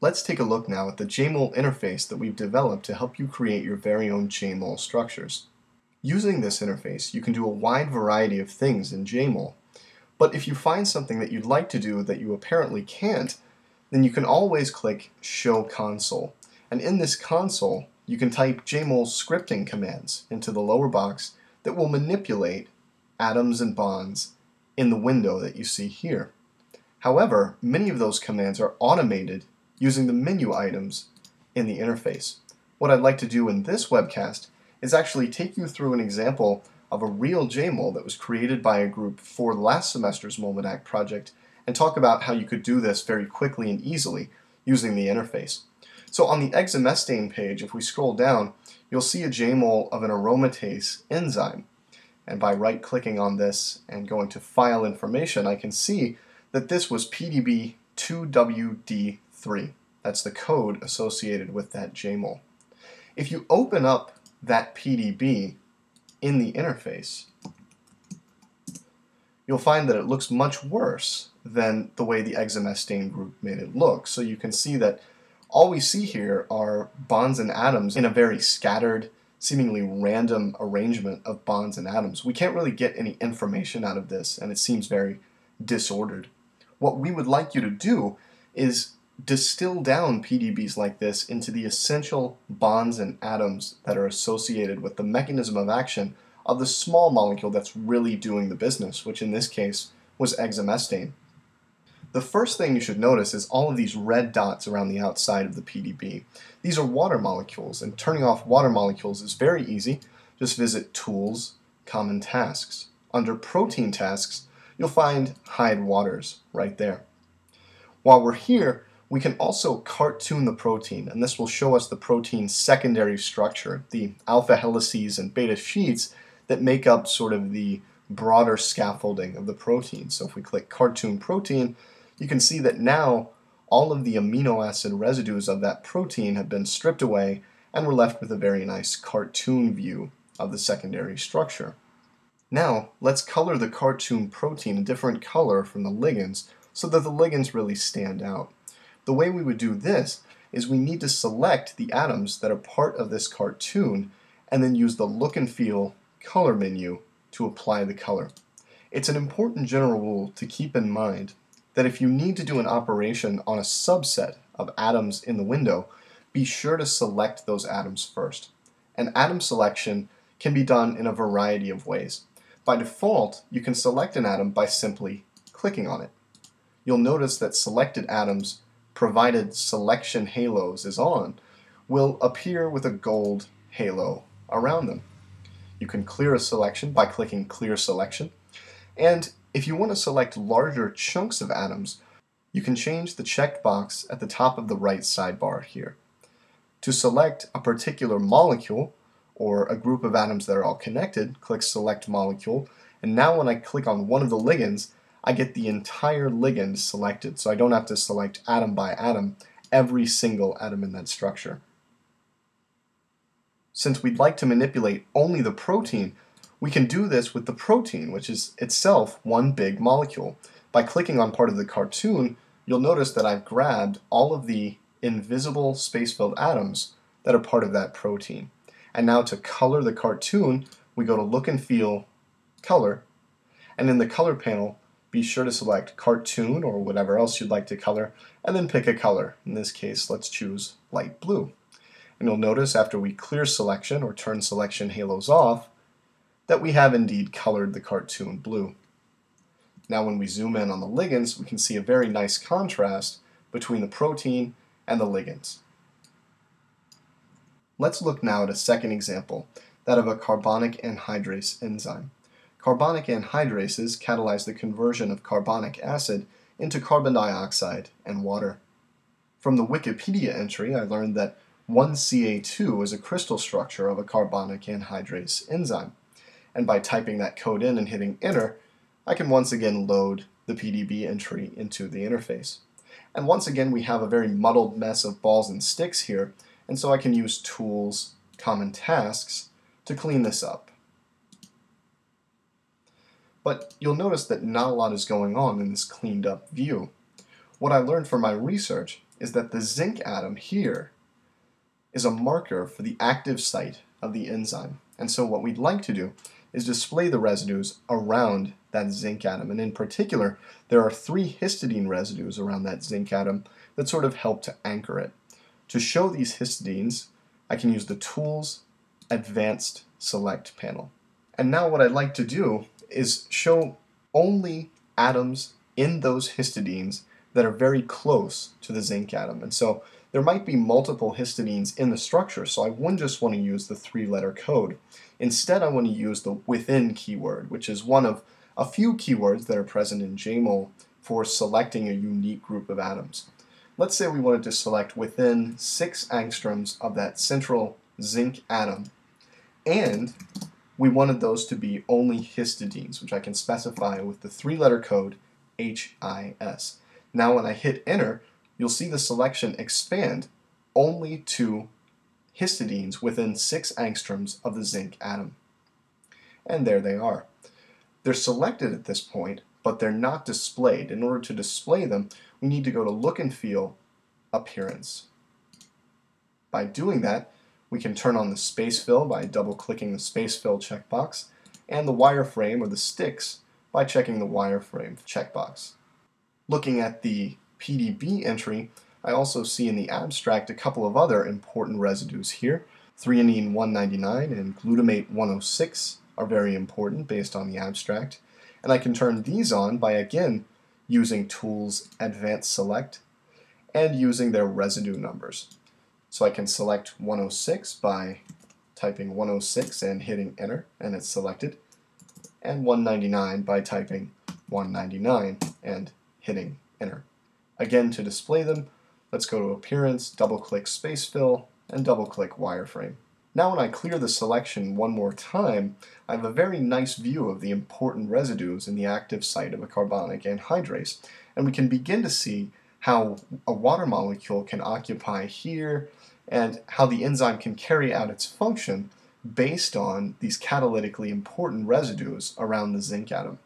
Let's take a look now at the Jmol interface that we've developed to help you create your very own Jmol structures. Using this interface, you can do a wide variety of things in Jmol, but if you find something that you'd like to do that you apparently can't, then you can always click Show Console. And in this console, you can type Jmol scripting commands into the lower box that will manipulate atoms and bonds in the window that you see here. However, many of those commands are automated using the menu items in the interface. What I'd like to do in this webcast is actually take you through an example of a real Jmol that was created by a group for last semester's Molmodac project and talk about how you could do this very quickly and easily using the interface. So on the hexamestane page, if we scroll down, you'll see a Jmol of an aromatase enzyme. And by right-clicking on this and going to File Information, I can see that this was PDB 2WD3. That's the code associated with that Jmol. If you open up that PDB in the interface, you'll find that it looks much worse than the way the hexamestane group made it look. So you can see that all we see here are bonds and atoms in a very scattered, seemingly random arrangement of bonds and atoms. We can't really get any information out of this, and it seems very disordered. What we would like you to do is distill down PDBs like this into the essential bonds and atoms that are associated with the mechanism of action of the small molecule that's really doing the business, which in this case was hexamestane. The first thing you should notice is all of these red dots around the outside of the PDB. These are water molecules, and turning off water molecules is very easy. Just visit Tools, Common Tasks. Under Protein Tasks, you'll find Hide Waters right there. While we're here, we can also cartoon the protein, and this will show us the protein's secondary structure, the alpha helices and beta sheets that make up sort of the broader scaffolding of the protein. So if we click Cartoon Protein, you can see that now all of the amino acid residues of that protein have been stripped away, and we're left with a very nice cartoon view of the secondary structure. Now, let's color the cartoon protein a different color from the ligands so that the ligands really stand out. The way we would do this is we need to select the atoms that are part of this cartoon and then use the Look and Feel color menu to apply the color. It's an important general rule to keep in mind that if you need to do an operation on a subset of atoms in the window, be sure to select those atoms first. And atom selection can be done in a variety of ways. By default, you can select an atom by simply clicking on it. You'll notice that selected atoms, provided selection halos is on, will appear with a gold halo around them. You can clear a selection by clicking Clear Selection, and if you want to select larger chunks of atoms, you can change the checked box at the top of the right sidebar here. To select a particular molecule, or a group of atoms that are all connected, click Select Molecule, and now when I click on one of the ligands, I get the entire ligand selected, so I don't have to select atom by atom, every single atom in that structure. Since we'd like to manipulate only the protein, we can do this with the protein, which is itself one big molecule. By clicking on part of the cartoon, you'll notice that I've grabbed all of the invisible space-filled atoms that are part of that protein. And now to color the cartoon, we go to Look and Feel, Color, and in the Color panel, be sure to select Cartoon or whatever else you'd like to color, and then pick a color. In this case, let's choose light blue. And you'll notice after we clear selection or turn selection halos off, that we have indeed colored the cartoon blue. Now when we zoom in on the ligands, we can see a very nice contrast between the protein and the ligands. Let's look now at a second example, that of a carbonic anhydrase enzyme. Carbonic anhydrases catalyze the conversion of carbonic acid into carbon dioxide and water. From the Wikipedia entry, I learned that 1Ca2 is a crystal structure of a carbonic anhydrase enzyme. And by typing that code in and hitting Enter, I can once again load the PDB entry into the interface. And once again, we have a very muddled mess of balls and sticks here, and so I can use Tools, Common Tasks to clean this up. But you'll notice that not a lot is going on in this cleaned up view. What I learned from my research is that the zinc atom here is a marker for the active site of the enzyme. And so what we'd like to do is display the residues around that zinc atom. And in particular, there are 3 histidine residues around that zinc atom that sort of help to anchor it. To show these histidines, I can use the Tools Advanced Select panel. And now what I'd like to do is show only atoms in those histidines that are very close to the zinc atom. And so there might be multiple histidines in the structure, so I wouldn't just want to use the 3-letter code. Instead, I want to use the within keyword, which is one of a few keywords that are present in Jmol for selecting a unique group of atoms. Let's say we wanted to select within 6 angstroms of that central zinc atom, and we wanted those to be only histidines, which I can specify with the 3-letter code HIS. Now when I hit enter, you'll see the selection expand only to histidines within 6 angstroms of the zinc atom. And there they are. They're selected at this point, but they're not displayed. In order to display them, we need to go to Look and Feel, Appearance. By doing that, we can turn on the space fill by double-clicking the space fill checkbox, and the wireframe or the sticks by checking the wireframe checkbox. Looking at the PDB entry, I also see in the abstract a couple of other important residues here. Threonine 199 and glutamate 106 are very important based on the abstract. And I can turn these on by again using Tools Advanced Select and using their residue numbers. So I can select 106 by typing 106 and hitting enter, and it's selected, and 199 by typing 199 and hitting enter. Again, to display them, let's go to Appearance, double-click Space Fill, and double-click Wireframe. Now when I clear the selection one more time, I have a very nice view of the important residues in the active site of a carbonic anhydrase, and we can begin to see how a water molecule can occupy here and how the enzyme can carry out its function based on these catalytically important residues around the zinc atom.